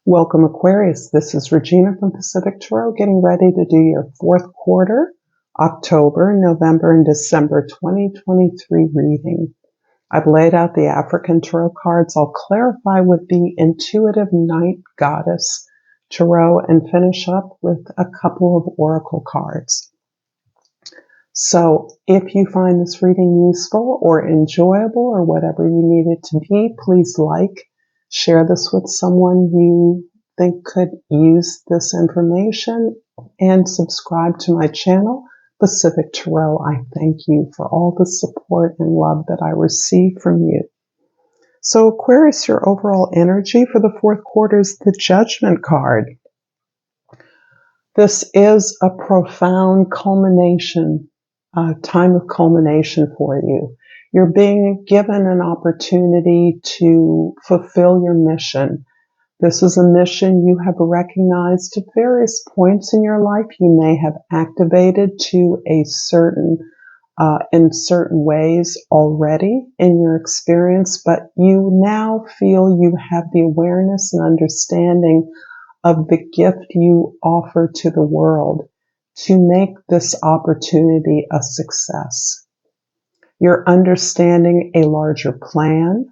Welcome, Aquarius. This is Regina from Pacific Tarot, getting ready to do your fourth quarter, October, November, and December 2023 reading. I've laid out the African Tarot cards. I'll clarify with the Intuitive Night Goddess Tarot and finish up with a couple of Oracle cards. So if you find this reading useful or enjoyable or whatever you need it to be, please share this with someone you think could use this information, and subscribe to my channel, Pacific Tarot. I thank you for all the support and love that I receive from you. So Aquarius, your overall energy for the fourth quarter is the Judgment card. This is a profound culmination, time of culmination for you. You're being given an opportunity to fulfill your mission. This is a mission you have recognized at various points in your life. You may have activated to a certain, in certain ways already in your experience, but you now feel you have the awareness and understanding of the gift you offer to the world to make this opportunity a success. You're understanding a larger plan,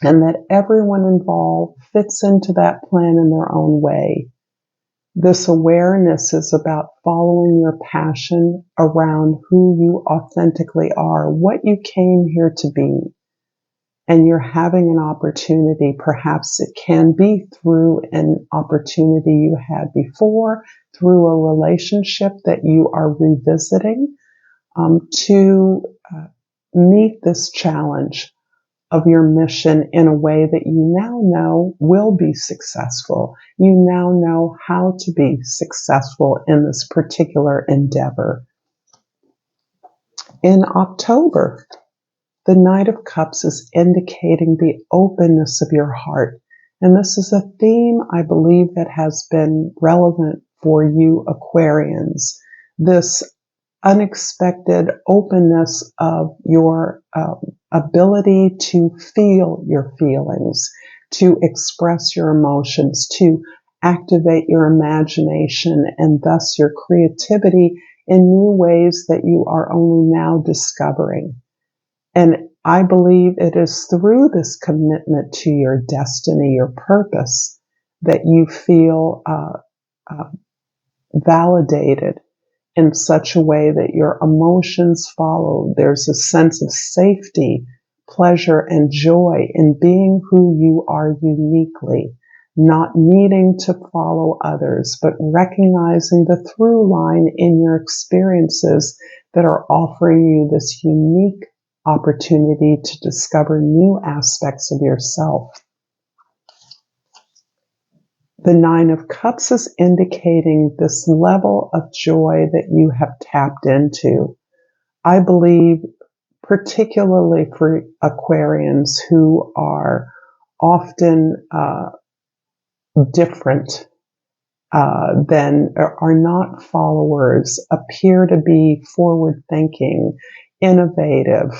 and that everyone involved fits into that plan in their own way. This awareness is about following your passion around who you authentically are, what you came here to be. And you're having an opportunity, perhaps it can be through an opportunity you had before, through a relationship that you are revisiting, to meet this challenge of your mission in a way that you now know will be successful. You now know how to be successful in this particular endeavor. In October, the Knight of Cups is indicating the openness of your heart. And this is a theme, I believe, that has been relevant for you Aquarians. This unexpected openness of your ability to feel your feelings, to express your emotions, to activate your imagination and thus your creativity in new ways that you are only now discovering. And I believe it is through this commitment to your destiny, your purpose, that you feel validated in such a way that your emotions follow. There's a sense of safety, pleasure, and joy in being who you are uniquely, not needing to follow others, but recognizing the through line in your experiences that are offering you this unique opportunity to discover new aspects of yourself. The Nine of Cups is indicating this level of joy that you have tapped into. I believe, particularly for Aquarians who are often different than, are not followers, appear to be forward-thinking, innovative,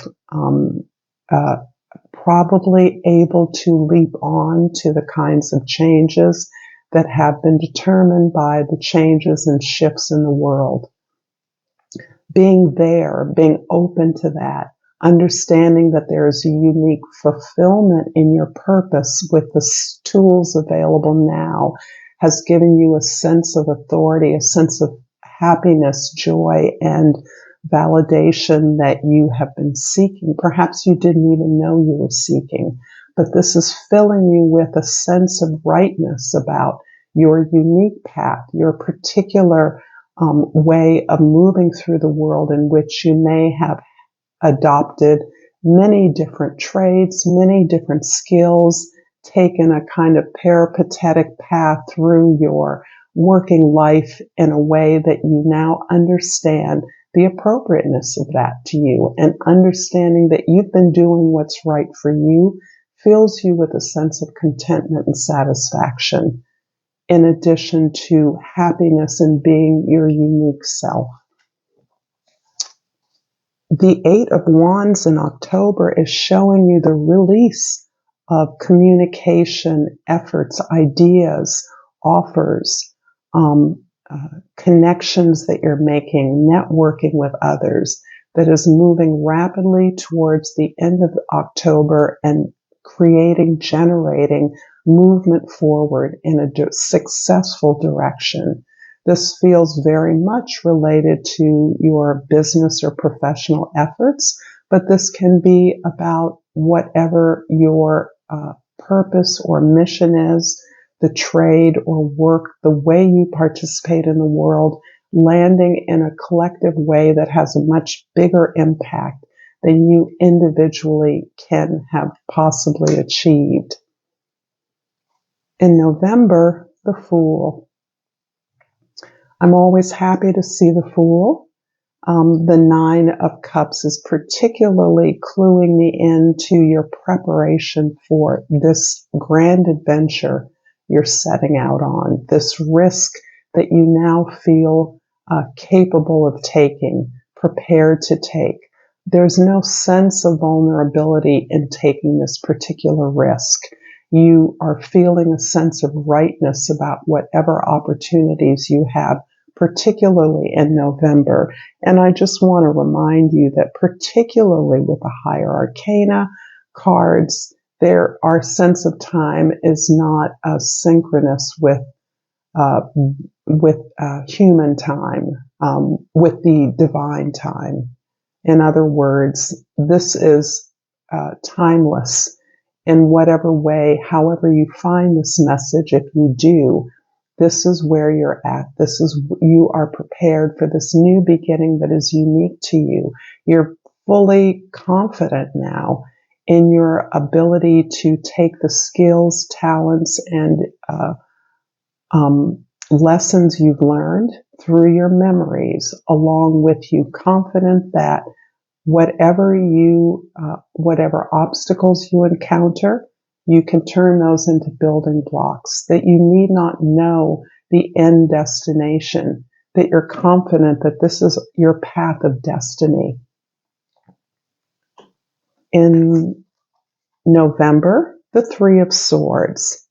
probably able to leap on to the kinds of changes that have been determined by the changes and shifts in the world. Being there, being open to that, understanding that there is a unique fulfillment in your purpose with the tools available now, has given you a sense of authority, a sense of happiness, joy, and validation that you have been seeking. Perhaps you didn't even know you were seeking, but this is filling you with a sense of rightness about your unique path, your particular way of moving through the world, in which you may have adopted many different trades, many different skills, taken a kind of peripatetic path through your working life in a way that you now understand the appropriateness of that to you, and understanding that you've been doing what's right for you fills you with a sense of contentment and satisfaction, in addition to happiness in being your unique self. The Eight of Wands in October is showing you the release of communication efforts, ideas, offers, connections that you're making, networking with others, that is moving rapidly towards the end of October and generating movement forward in a successful direction. This feels very much related to your business or professional efforts, but this can be about whatever your purpose or mission is, the trade or work, the way you participate in the world, landing in a collective way that has a much bigger impact than you individually can have possibly achieved. In November, the Fool. I'm always happy to see the Fool. The Nine of Cups is particularly cluing me into your preparation for this grand adventure you're setting out on, this risk that you now feel capable of taking, prepared to take. There's no sense of vulnerability in taking this particular risk. You are feeling a sense of rightness about whatever opportunities you have, particularly in November. And I just want to remind you that particularly with the higher arcana cards, our sense of time is not synchronous with human time, with the divine time. In other words, this is timeless in whatever way, however you find this message. If you do, this is where you're at. You are prepared for this new beginning that is unique to you. You're fully confident now in your ability to take the skills, talents, and lessons you've learned through your memories, along with you, confident that whatever obstacles you encounter, you can turn those into building blocks, that you need not know the end destination, that you're confident that this is your path of destiny. In November, the Three of Swords.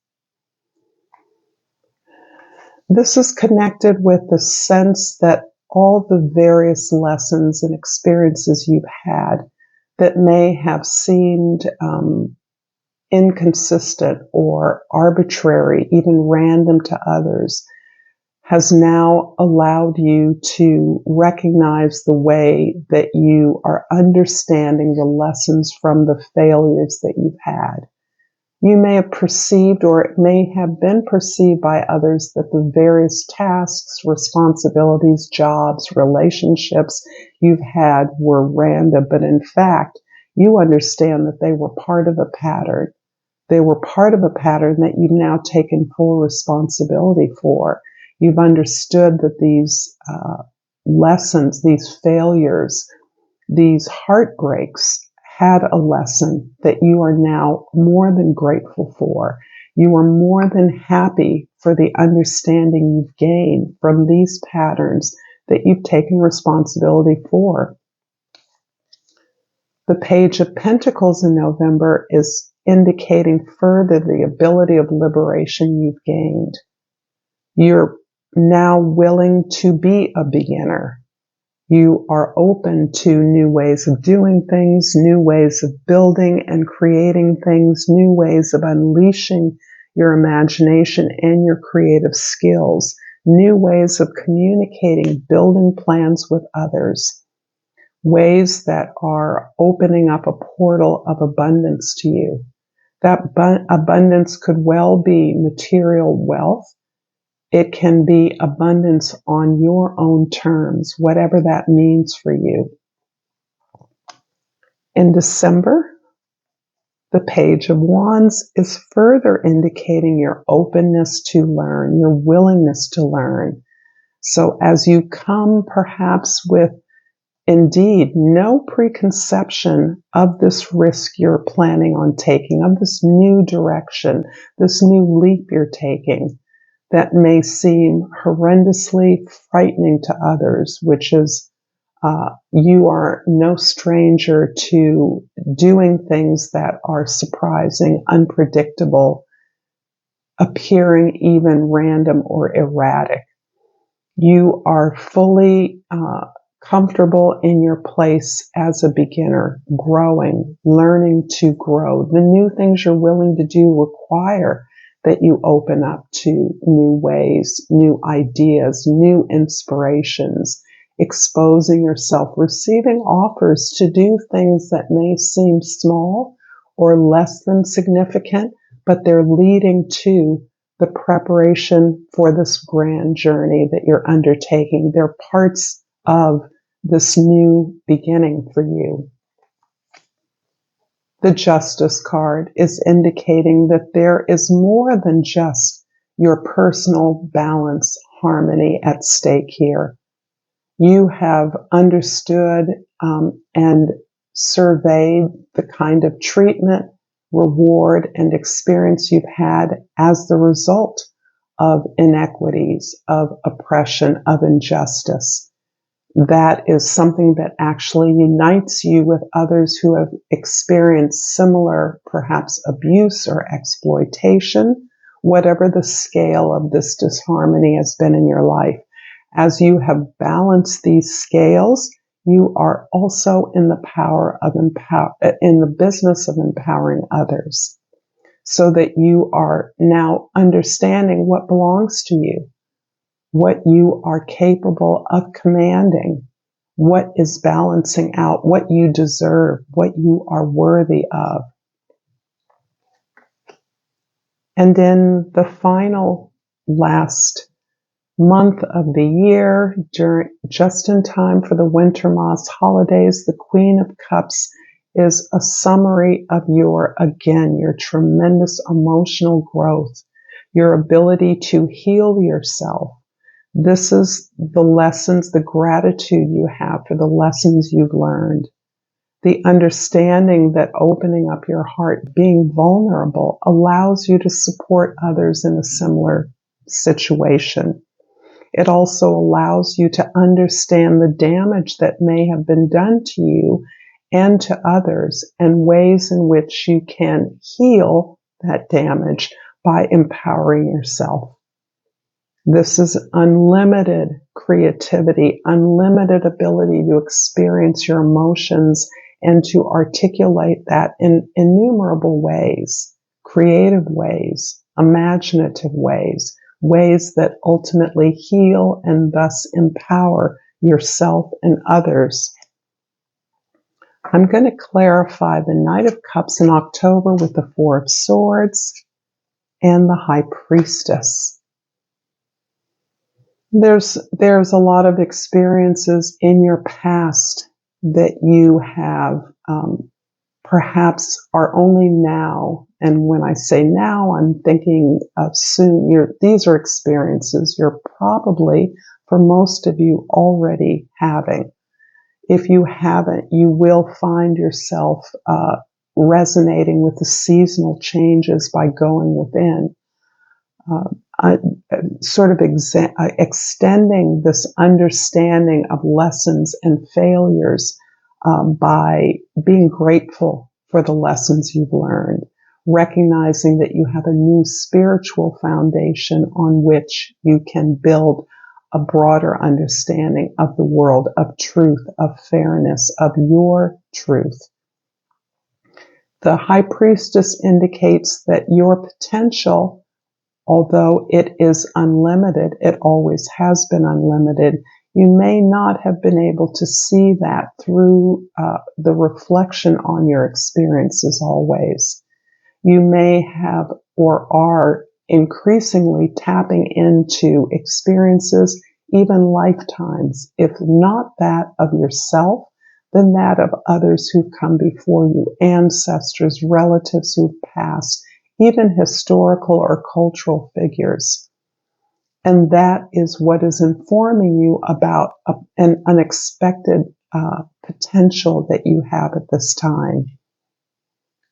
This is connected with the sense that all the various lessons and experiences you've had that may have seemed inconsistent or arbitrary, even random to others, has now allowed you to recognize the way that you are understanding the lessons from the failures that you've had. You may have perceived, or it may have been perceived by others, that the various tasks, responsibilities, jobs, relationships you've had were random, but in fact, you understand that they were part of a pattern. They were part of a pattern that you've now taken full responsibility for. You've understood that these lessons, these failures, these heartbreaks had a lesson that you are now more than grateful for. You are more than happy for the understanding you've gained from these patterns that you've taken responsibility for. The Page of Pentacles in November is indicating further the ability of liberation you've gained. You're now willing to be a beginner. You are open to new ways of doing things, new ways of building and creating things, new ways of unleashing your imagination and your creative skills, new ways of communicating, building plans with others, ways that are opening up a portal of abundance to you. That abundance could well be material wealth. It can be abundance on your own terms, whatever that means for you. In December, the Page of Wands is further indicating your openness to learn, your willingness to learn. So as you come perhaps with indeed no preconception of this risk you're planning on taking, of this new direction, this new leap you're taking, that may seem horrendously frightening to others, which is You are no stranger to doing things that are surprising, unpredictable, appearing even random or erratic. You are fully comfortable in your place as a beginner, growing, learning to grow. The new things you're willing to do require that you open up to new ways, new ideas, new inspirations, exposing yourself, receiving offers to do things that may seem small or less than significant, but they're leading to the preparation for this grand journey that you're undertaking. They're parts of this new beginning for you. The Justice card is indicating that there is more than just your personal balance, harmony at stake here. You have understood and surveyed the kind of treatment, reward, and experience you've had as the result of inequities, of oppression, of injustice. That is something that actually unites you with others who have experienced similar, perhaps abuse or exploitation, whatever the scale of this disharmony has been in your life. As you have balanced these scales, you are also in the in the business of empowering others, so that you are now understanding what belongs to you, what you are capable of commanding, what is balancing out, what you deserve, what you are worthy of. And in the final last month of the year, just in time for the winter moss holidays, the Queen of Cups is a summary of your tremendous emotional growth, your ability to heal yourself. This is the lessons, the gratitude you have for the lessons you've learned, the understanding that opening up your heart, being vulnerable, allows you to support others in a similar situation. It also allows you to understand the damage that may have been done to you and to others, and ways in which you can heal that damage by empowering yourself. This is unlimited creativity, unlimited ability to experience your emotions and to articulate that in innumerable ways, creative ways, imaginative ways, ways that ultimately heal and thus empower yourself and others. I'm going to clarify the Knight of Cups in October with the Four of Swords and the High Priestess. There's a lot of experiences in your past that you have perhaps are only now. And when I say now, I'm thinking of soon. These are experiences you're probably, for most of you, already having. If you haven't, you will find yourself resonating with the seasonal changes by going within. Sort of extending this understanding of lessons and failures by being grateful for the lessons you've learned, recognizing that you have a new spiritual foundation on which you can build a broader understanding of the world, of truth, of fairness, of your truth. The High Priestess indicates that your potential, although it is unlimited, it always has been unlimited, you may not have been able to see that through the reflection on your experiences always. You may have or are increasingly tapping into experiences, even lifetimes, if not that of yourself, then that of others who've come before you, ancestors, relatives who've passed, even historical or cultural figures. And that is what is informing you about an unexpected potential that you have at this time.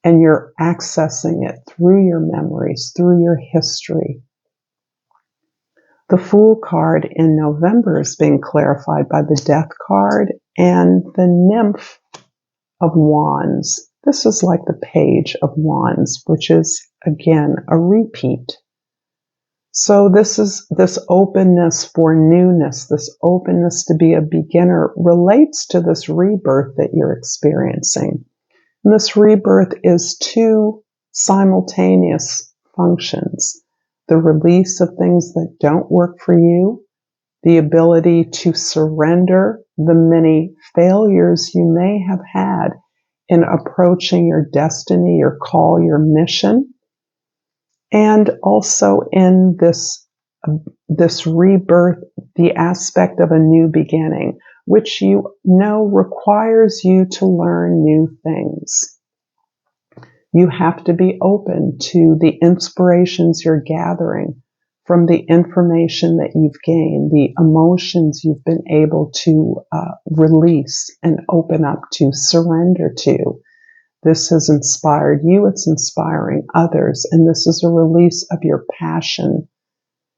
And you're accessing it through your memories, through your history. The Fool card in November is being clarified by the Death card and the Nymph of Wands. This is like the Page of Wands, which is, again, a repeat. So this openness for newness, this openness to be a beginner relates to this rebirth that you're experiencing. And this rebirth is two simultaneous functions: the release of things that don't work for you, the ability to surrender the many failures you may have had in approaching your destiny, your call, your mission, and also in this rebirth, the aspect of a new beginning, which you know requires you to learn new things. You have to be open to the inspirations you're gathering from the information that you've gained, the emotions you've been able to release and open up to, surrender to. This has inspired you, it's inspiring others, and this is a release of your passion.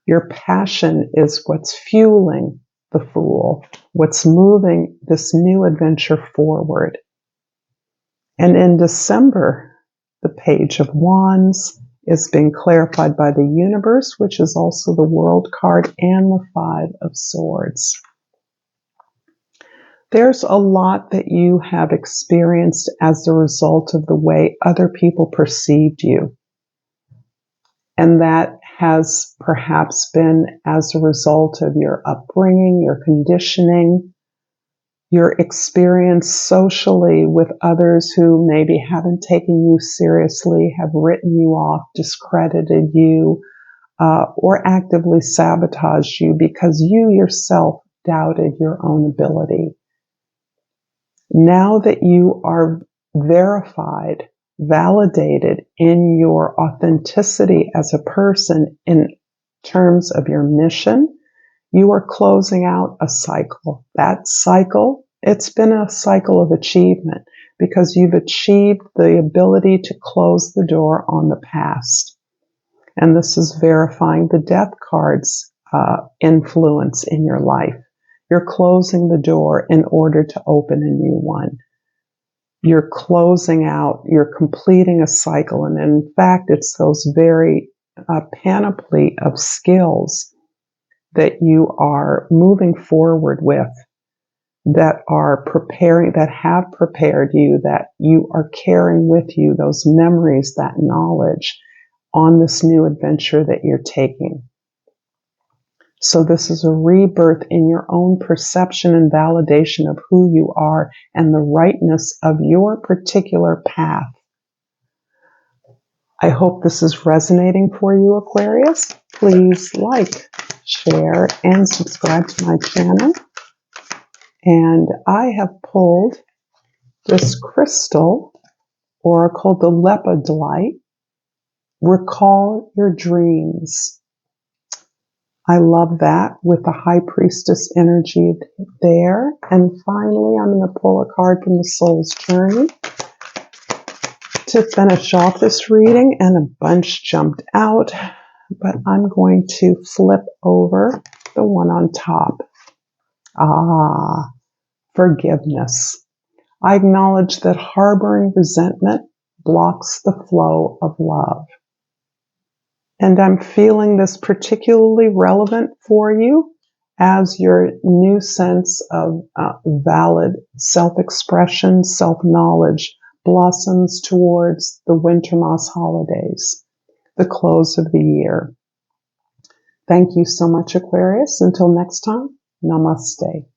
Your passion is what's fueling the Fool, what's moving this new adventure forward. And in December, the Page of Wands is being clarified by the Universe, which is also the World card, and the Five of Swords. There's a lot that you have experienced as a result of the way other people perceived you. And that has perhaps been as a result of your upbringing, your conditioning, your experience socially with others who maybe haven't taken you seriously, have written you off, discredited you, or actively sabotaged you because you yourself doubted your own ability. Now that you are verified, validated in your authenticity as a person in terms of your mission, you are closing out a cycle. That cycle, it's been a cycle of achievement because you've achieved the ability to close the door on the past. And this is verifying the Death card's influence in your life. You're closing the door in order to open a new one. You're closing out, you're completing a cycle. And in fact, it's those very panoply of skills that you are moving forward with that are preparing, that have prepared you, that you are carrying with you, those memories, that knowledge on this new adventure that you're taking. So this is a rebirth in your own perception and validation of who you are and the rightness of your particular path. I hope this is resonating for you, Aquarius. Please like, share, and subscribe to my channel. And I have pulled this crystal oracle, the Lepidolite. Recall your dreams. I love that with the High Priestess energy there. And finally, I'm going to pull a card from the Soul's Journey to finish off this reading. And a bunch jumped out, but I'm going to flip over the one on top. Forgiveness. I acknowledge that harboring resentment blocks the flow of love. And I'm feeling this particularly relevant for you as your new sense of valid self-expression, self-knowledge blossoms towards the winter moss holidays, the close of the year. Thank you so much, Aquarius. Until next time, namaste.